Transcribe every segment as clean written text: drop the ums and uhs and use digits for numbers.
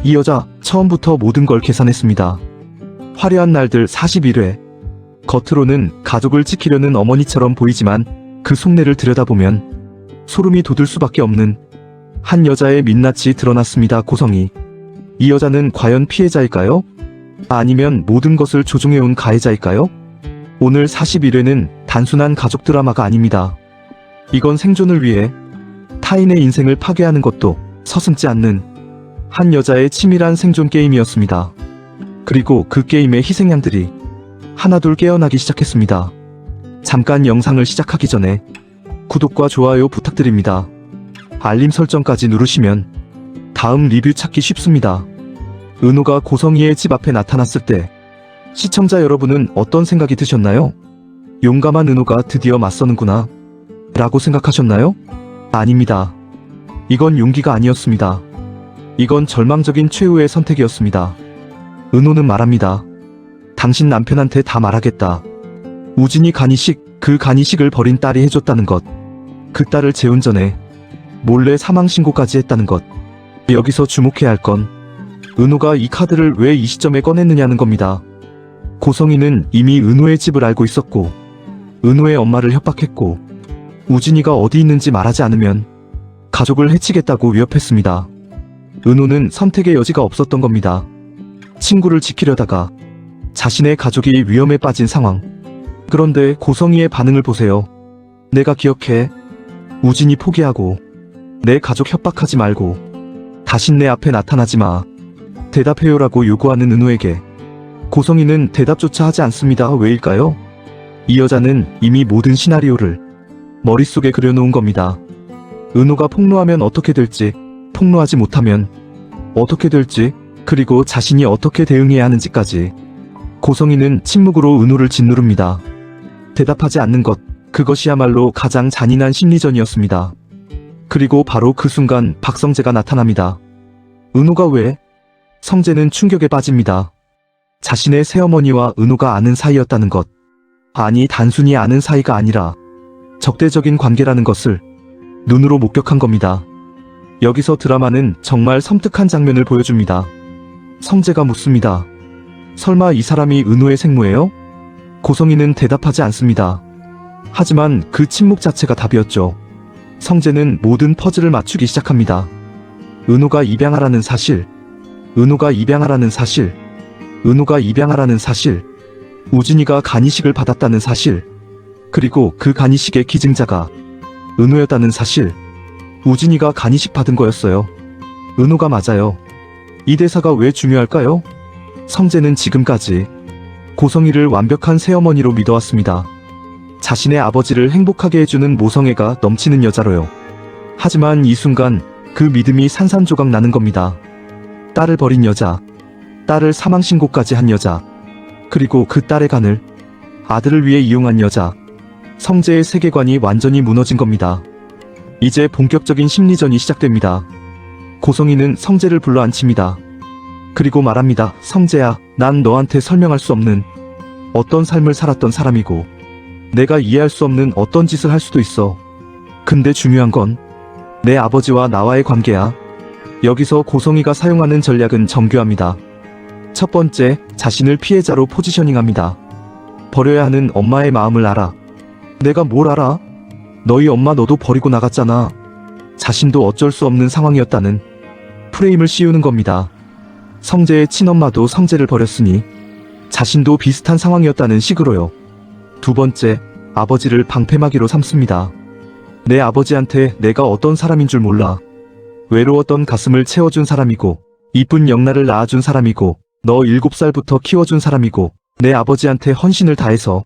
이 여자 처음부터 모든 걸 계산했습니다. 화려한 날들 41회. 겉으로는 가족을 지키려는 어머니처럼 보이지만 그 속내를 들여다보면 소름이 돋을 수밖에 없는 한 여자의 민낯이 드러났습니다. 고성희. 이 여자는 과연 피해자일까요? 아니면 모든 것을 조종해온 가해자일까요? 오늘 41회는 단순한 가족 드라마가 아닙니다. 이건 생존을 위해 타인의 인생을 파괴하는 것도 서슴지 않는 한 여자의 치밀한 생존 게임이었습니다. 그리고 그 게임의 희생양들이 하나둘 깨어나기 시작했습니다. 잠깐 영상을 시작하기 전에 구독과 좋아요 부탁드립니다. 알림 설정까지 누르시면 다음 리뷰 찾기 쉽습니다. 은호가 고성희의 집 앞에 나타났을 때 시청자 여러분은 어떤 생각이 드셨나요? 용감한 은호가 드디어 맞서는구나 라고 생각하셨나요? 아닙니다. 이건 용기가 아니었습니다. 이건 절망적인 최후의 선택이었습니다. 은호는 말합니다. 당신 남편한테 다 말하겠다. 우진이 간이식, 그 간이식을 버린 딸이 해줬다는 것. 그 딸을 재혼 전에 몰래 사망신고까지 했다는 것. 여기서 주목해야 할 건 은호가 이 카드를 왜 이 시점에 꺼냈느냐는 겁니다. 고성희는 이미 은호의 집을 알고 있었고 은호의 엄마를 협박했고 우진이가 어디 있는지 말하지 않으면 가족을 해치겠다고 위협했습니다. 은호는 선택의 여지가 없었던 겁니다. 친구를 지키려다가 자신의 가족이 위험에 빠진 상황. 그런데 고성희의 반응을 보세요. 내가 기억해. 우진이 포기하고 내 가족 협박하지 말고 다신 내 앞에 나타나지 마. 대답해요라고 요구하는 은호에게 고성희는 대답조차 하지 않습니다. 왜일까요? 이 여자는 이미 모든 시나리오를 머릿속에 그려놓은 겁니다. 은호가 폭로하면 어떻게 될지, 폭로하지 못하면 어떻게 될지, 그리고 자신이 어떻게 대응해야 하는지까지. 고성희는 침묵으로 은호를 짓누릅니다. 대답하지 않는 것, 그것이야말로 가장 잔인한 심리전이었습니다. 그리고 바로 그 순간 박성재가 나타납니다. 은호가 왜? 성재는 충격에 빠집니다. 자신의 새어머니와 은호가 아는 사이였다는 것. 아니, 단순히 아는 사이가 아니라 적대적인 관계라는 것을 눈으로 목격한 겁니다. 여기서 드라마는 정말 섬뜩한 장면을 보여줍니다. 성재가 묻습니다. 설마 이 사람이 은호의 생모예요? 고성희는 대답하지 않습니다. 하지만 그 침묵 자체가 답이었죠. 성재는 모든 퍼즐을 맞추기 시작합니다. 은호가 입양하라는 사실, 은호가 입양하라는 사실, 은호가 입양하라는 사실, 우진이가 간이식을 받았다는 사실, 그리고 그 간이식의 기증자가 은호였다는 사실. 우진이가 간이식 받은 거였어요. 은호가 맞아요. 이 대사가 왜 중요할까요? 성재는 지금까지 고성희를 완벽한 새어머니로 믿어왔습니다. 자신의 아버지를 행복하게 해주는 모성애가 넘치는 여자로요. 하지만 이 순간 그 믿음이 산산조각 나는 겁니다. 딸을 버린 여자, 딸을 사망신고까지 한 여자, 그리고 그 딸의 간을 아들을 위해 이용한 여자. 성재의 세계관이 완전히 무너진 겁니다. 이제 본격적인 심리전이 시작됩니다. 고성희는 성재를 불러앉힙니다. 그리고 말합니다. 성재야, 난 너한테 설명할 수 없는 어떤 삶을 살았던 사람이고 내가 이해할 수 없는 어떤 짓을 할 수도 있어. 근데 중요한 건 내 아버지와 나와의 관계야. 여기서 고성희가 사용하는 전략은 정교합니다. 첫 번째, 자신을 피해자로 포지셔닝합니다. 버려야 하는 엄마의 마음을 알아. 내가 뭘 알아? 너희 엄마 너도 버리고 나갔잖아. 자신도 어쩔 수 없는 상황이었다는 프레임을 씌우는 겁니다. 성재의 친엄마도 성재를 버렸으니 자신도 비슷한 상황이었다는 식으로요. 두 번째, 아버지를 방패막이로 삼습니다. 내 아버지한테 내가 어떤 사람인 줄 몰라. 외로웠던 가슴을 채워준 사람이고 이쁜 영나를 낳아준 사람이고 너 7살부터 키워준 사람이고 내 아버지한테 헌신을 다해서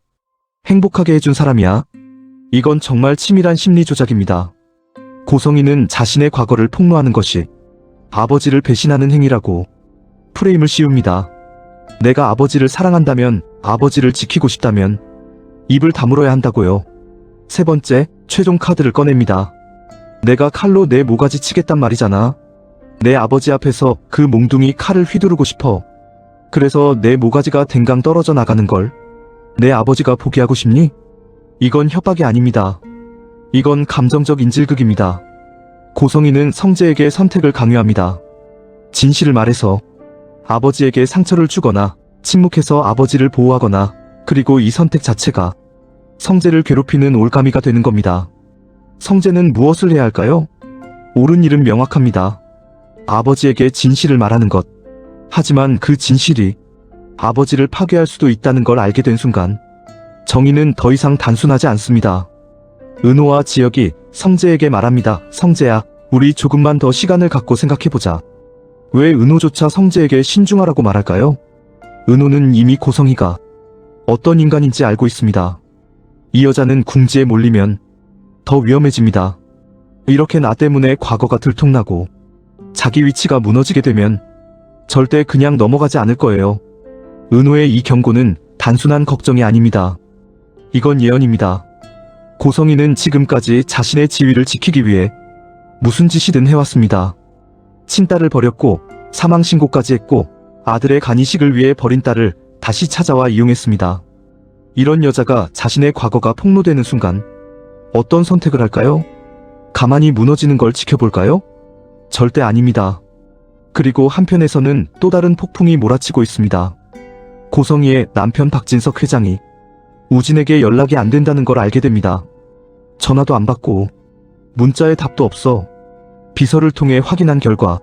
행복하게 해준 사람이야. 이건 정말 치밀한 심리 조작입니다. 고성희는 자신의 과거를 폭로하는 것이 아버지를 배신하는 행위라고 프레임을 씌웁니다. 내가 아버지를 사랑한다면, 아버지를 지키고 싶다면 입을 다물어야 한다고요. 세 번째, 최종 카드를 꺼냅니다. 내가 칼로 내 모가지 치겠단 말이잖아. 내 아버지 앞에서 그 몽둥이 칼을 휘두르고 싶어. 그래서 내 모가지가 댕강 떨어져 나가는 걸 내 아버지가 보게 하고 싶니? 이건 협박이 아닙니다. 이건 감정적 인질극입니다. 고성희는 성재에게 선택을 강요합니다. 진실을 말해서 아버지에게 상처를 주거나 침묵해서 아버지를 보호하거나, 그리고 이 선택 자체가 성재를 괴롭히는 올가미가 되는 겁니다. 성재는 무엇을 해야 할까요? 옳은 일은 명확합니다. 아버지에게 진실을 말하는 것. 하지만 그 진실이 아버지를 파괴할 수도 있다는 걸 알게 된 순간 정의는 더 이상 단순하지 않습니다. 은호와 지혁이 성재에게 말합니다. 성재야, 우리 조금만 더 시간을 갖고 생각해보자. 왜 은호조차 성재에게 신중하라고 말할까요? 은호는 이미 고성이가 어떤 인간인지 알고 있습니다. 이 여자는 궁지에 몰리면 더 위험해집니다. 이렇게 나 때문에 과거가 들통나고 자기 위치가 무너지게 되면 절대 그냥 넘어가지 않을 거예요. 은호의 이 경고는 단순한 걱정이 아닙니다. 이건 예언입니다. 고성이는 지금까지 자신의 지위를 지키기 위해 무슨 짓이든 해왔습니다. 친딸을 버렸고 사망신고까지 했고 아들의 간이식을 위해 버린 딸을 다시 찾아와 이용했습니다. 이런 여자가 자신의 과거가 폭로되는 순간 어떤 선택을 할까요? 가만히 무너지는 걸 지켜볼까요? 절대 아닙니다. 그리고 한편에서는 또 다른 폭풍이 몰아치고 있습니다. 고성이의 남편 박진석 회장이 우진에게 연락이 안 된다는 걸 알게 됩니다. 전화도 안 받고 문자에 답도 없어. 비서를 통해 확인한 결과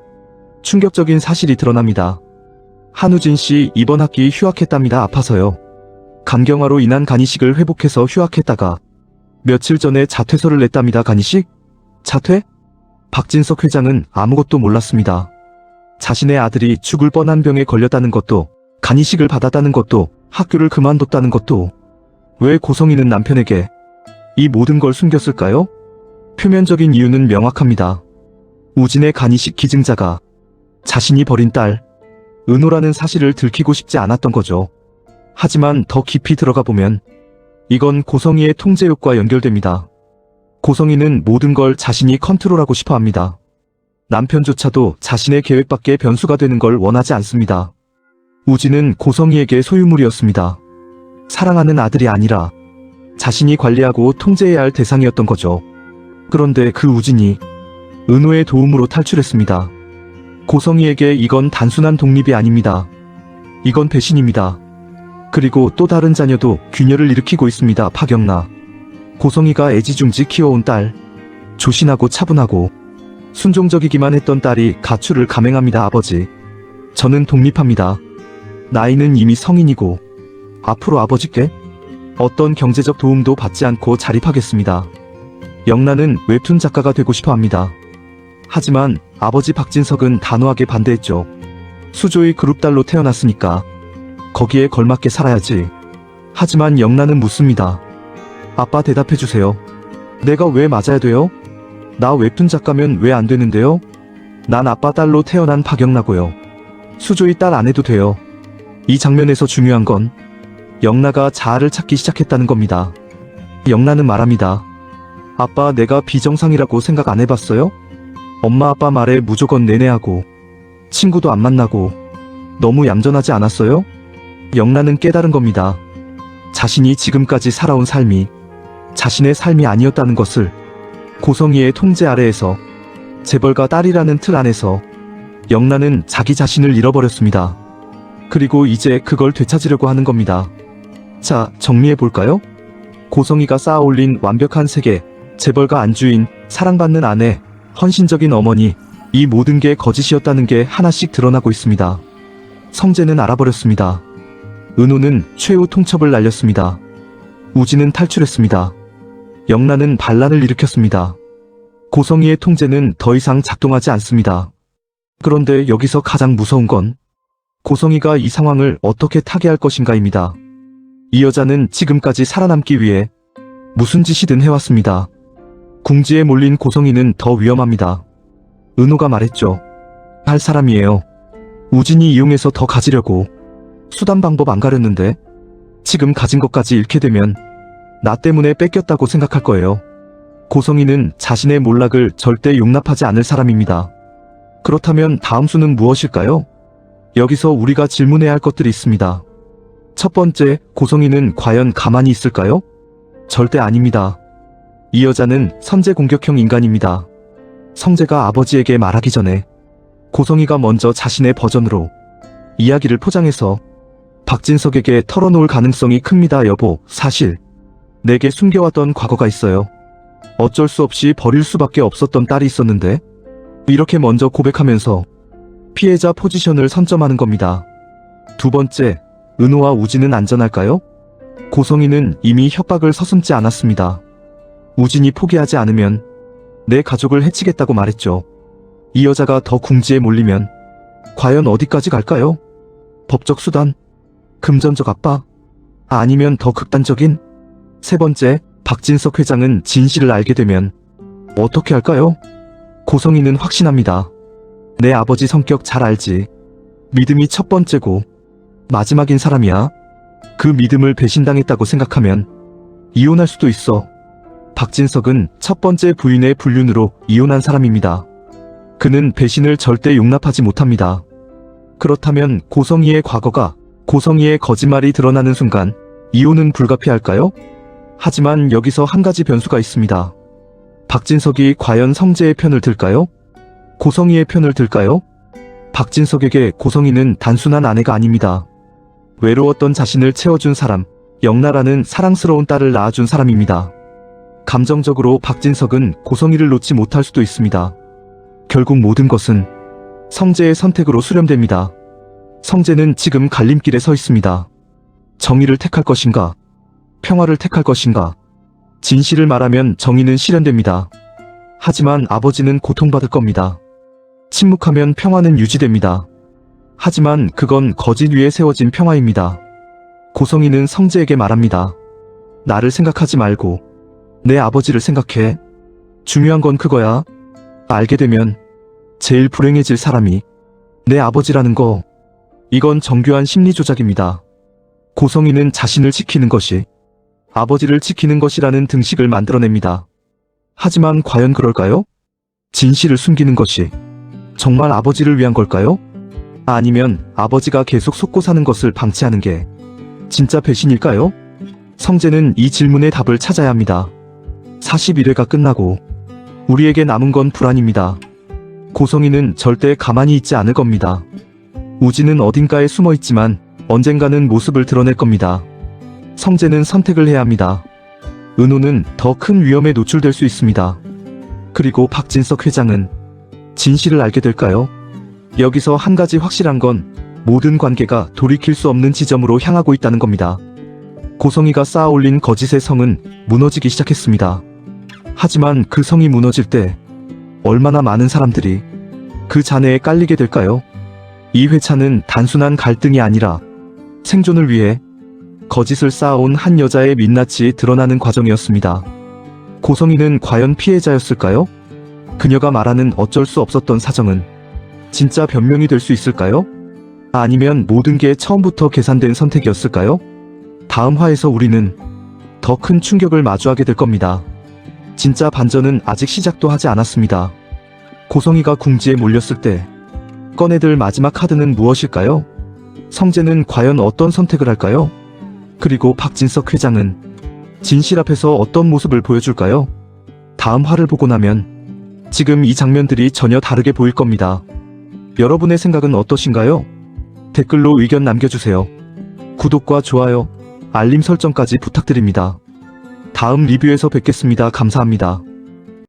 충격적인 사실이 드러납니다. 한우진 씨 이번 학기 휴학했답니다. 아파서요. 간경화로 인한 간이식을 회복해서 휴학했다가 며칠 전에 자퇴서를 냈답니다. 간이식? 자퇴? 박진석 회장은 아무것도 몰랐습니다. 자신의 아들이 죽을 뻔한 병에 걸렸다는 것도, 간이식을 받았다는 것도, 학교를 그만뒀다는 것도, 왜 고성이는 남편에게 이 모든 걸 숨겼을까요? 표면적인 이유는 명확합니다. 우진의 간이식 기증자가 자신이 버린 딸, 은호라는 사실을 들키고 싶지 않았던 거죠. 하지만 더 깊이 들어가 보면 이건 고성이의 통제욕과 연결됩니다. 고성이는 모든 걸 자신이 컨트롤하고 싶어 합니다. 남편조차도 자신의 계획 밖의 변수가 되는 걸 원하지 않습니다. 우진은 고성이에게 소유물이었습니다. 사랑하는 아들이 아니라 자신이 관리하고 통제해야 할 대상이었던 거죠. 그런데 그 우진이 은호의 도움으로 탈출했습니다. 고성이에게 이건 단순한 독립이 아닙니다. 이건 배신입니다. 그리고 또 다른 자녀도 균열을 일으키고 있습니다. 박영나. 고성이가 애지중지 키워온 딸. 조신하고 차분하고 순종적이기만 했던 딸이 가출을 감행합니다. 아버지. 저는 독립합니다. 나이는 이미 성인이고 앞으로 아버지께 어떤 경제적 도움도 받지 않고 자립하겠습니다. 영란은 웹툰 작가가 되고 싶어 합니다. 하지만 아버지 박진석은 단호하게 반대했죠. 수조의 그룹딸로 태어났으니까 거기에 걸맞게 살아야지. 하지만 영란은 묻습니다. 아빠 대답해주세요. 내가 왜 맞아야 돼요? 나 웹툰 작가면 왜 안 되는데요? 난 아빠 딸로 태어난 박영나고요. 수조의 딸 안 해도 돼요. 이 장면에서 중요한 건 영나가 자아를 찾기 시작했다는 겁니다. 영나는 말합니다. 아빠, 내가 비정상이라고 생각 안 해봤어요? 엄마 아빠 말에 무조건 내내하고 친구도 안 만나고 너무 얌전하지 않았어요? 영란은 깨달은 겁니다. 자신이 지금까지 살아온 삶이 자신의 삶이 아니었다는 것을. 고성이의 통제 아래에서 재벌가 딸이라는 틀 안에서 영란은 자기 자신을 잃어버렸습니다. 그리고 이제 그걸 되찾으려고 하는 겁니다. 자, 정리해볼까요? 고성이가 쌓아올린 완벽한 세계, 재벌가 안주인, 사랑받는 아내, 헌신적인 어머니, 이 모든 게 거짓이었다는 게 하나씩 드러나고 있습니다. 성재는 알아버렸습니다. 은호는 최후 통첩을 날렸습니다. 우진은 탈출했습니다. 영란은 반란을 일으켰습니다. 고성이의 통제는 더 이상 작동하지 않습니다. 그런데 여기서 가장 무서운 건 고성이가 이 상황을 어떻게 타개할 것인가입니다. 이 여자는 지금까지 살아남기 위해 무슨 짓이든 해왔습니다. 궁지에 몰린 고성이는 더 위험합니다. 은호가 말했죠. 할 사람이에요. 우진이 이용해서 더 가지려고 수단 방법 안 가렸는데 지금 가진 것까지 잃게 되면 나 때문에 뺏겼다고 생각할 거예요. 고성이는 자신의 몰락을 절대 용납하지 않을 사람입니다. 그렇다면 다음 수는 무엇일까요? 여기서 우리가 질문해야 할 것들이 있습니다. 첫 번째, 고성이는 과연 가만히 있을까요? 절대 아닙니다. 이 여자는 선제 공격형 인간입니다. 성재가 아버지에게 말하기 전에 고성이가 먼저 자신의 버전으로 이야기를 포장해서 박진석에게 털어놓을 가능성이 큽니다. 여보, 사실 내게 숨겨왔던 과거가 있어요. 어쩔 수 없이 버릴 수밖에 없었던 딸이 있었는데, 이렇게 먼저 고백하면서 피해자 포지션을 선점하는 겁니다. 두 번째, 은호와 우진은 안전할까요? 고성이는 이미 협박을 서슴지 않았습니다. 우진이 포기하지 않으면 내 가족을 해치겠다고 말했죠. 이 여자가 더 궁지에 몰리면 과연 어디까지 갈까요? 법적 수단? 금전적 압박? 아니면 더 극단적인? 세 번째, 박진석 회장은 진실을 알게 되면 어떻게 할까요? 고성이는 확신합니다. 내 아버지 성격 잘 알지. 믿음이 첫 번째고 마지막인 사람이야. 그 믿음을 배신당했다고 생각하면 이혼할 수도 있어. 박진석은 첫 번째 부인의 불륜으로 이혼한 사람입니다. 그는 배신을 절대 용납하지 못합니다. 그렇다면 고성이의 과거가, 고성이의 거짓말이 드러나는 순간 이혼은 불가피할까요? 하지만 여기서 한 가지 변수가 있습니다. 박진석이 과연 성재의 편을 들까요? 고성이의 편을 들까요? 박진석에게 고성이는 단순한 아내가 아닙니다. 외로웠던 자신을 채워준 사람, 영나라는 사랑스러운 딸을 낳아준 사람입니다. 감정적으로 박진석은 고성이를 놓지 못할 수도 있습니다. 결국 모든 것은 성재의 선택으로 수렴됩니다. 성재는 지금 갈림길에 서 있습니다. 정의를 택할 것인가? 평화를 택할 것인가? 진실을 말하면 정의는 실현됩니다. 하지만 아버지는 고통받을 겁니다. 침묵하면 평화는 유지됩니다. 하지만 그건 거짓 위에 세워진 평화입니다. 고성이는 성재에게 말합니다. 나를 생각하지 말고 내 아버지를 생각해. 중요한 건 그거야. 알게 되면 제일 불행해질 사람이 내 아버지라는 거. 이건 정교한 심리 조작입니다. 고성이는 자신을 지키는 것이 아버지를 지키는 것이라는 등식을 만들어냅니다. 하지만 과연 그럴까요? 진실을 숨기는 것이 정말 아버지를 위한 걸까요? 아니면 아버지가 계속 속고 사는 것을 방치하는 게 진짜 배신일까요? 성재는 이 질문의 답을 찾아야 합니다. 41회가 끝나고 우리에게 남은 건 불안입니다. 고성이는 절대 가만히 있지 않을 겁니다. 우진은 어딘가에 숨어 있지만 언젠가는 모습을 드러낼 겁니다. 성재는 선택을 해야 합니다. 은호는 더 큰 위험에 노출될 수 있습니다. 그리고 박진석 회장은 진실을 알게 될까요? 여기서 한 가지 확실한 건 모든 관계가 돌이킬 수 없는 지점으로 향하고 있다는 겁니다. 고성이가 쌓아올린 거짓의 성은 무너지기 시작했습니다. 하지만 그 성이 무너질 때 얼마나 많은 사람들이 그 잔해에 깔리게 될까요? 이 회차는 단순한 갈등이 아니라 생존을 위해 거짓을 쌓아온 한 여자의 민낯이 드러나는 과정이었습니다. 고성이는 과연 피해자였을까요? 그녀가 말하는 어쩔 수 없었던 사정은 진짜 변명이 될 수 있을까요? 아니면 모든 게 처음부터 계산된 선택이었을까요? 다음 화에서 우리는 더 큰 충격을 마주하게 될 겁니다. 진짜 반전은 아직 시작도 하지 않았습니다. 고성이가 궁지에 몰렸을 때 꺼내들 마지막 카드는 무엇일까요? 성재는 과연 어떤 선택을 할까요? 그리고 박진석 회장은 진실 앞에서 어떤 모습을 보여줄까요? 다음 화를 보고 나면 지금 이 장면들이 전혀 다르게 보일 겁니다. 여러분의 생각은 어떠신가요? 댓글로 의견 남겨주세요. 구독과 좋아요, 알림 설정까지 부탁드립니다. 다음 리뷰에서 뵙겠습니다. 감사합니다.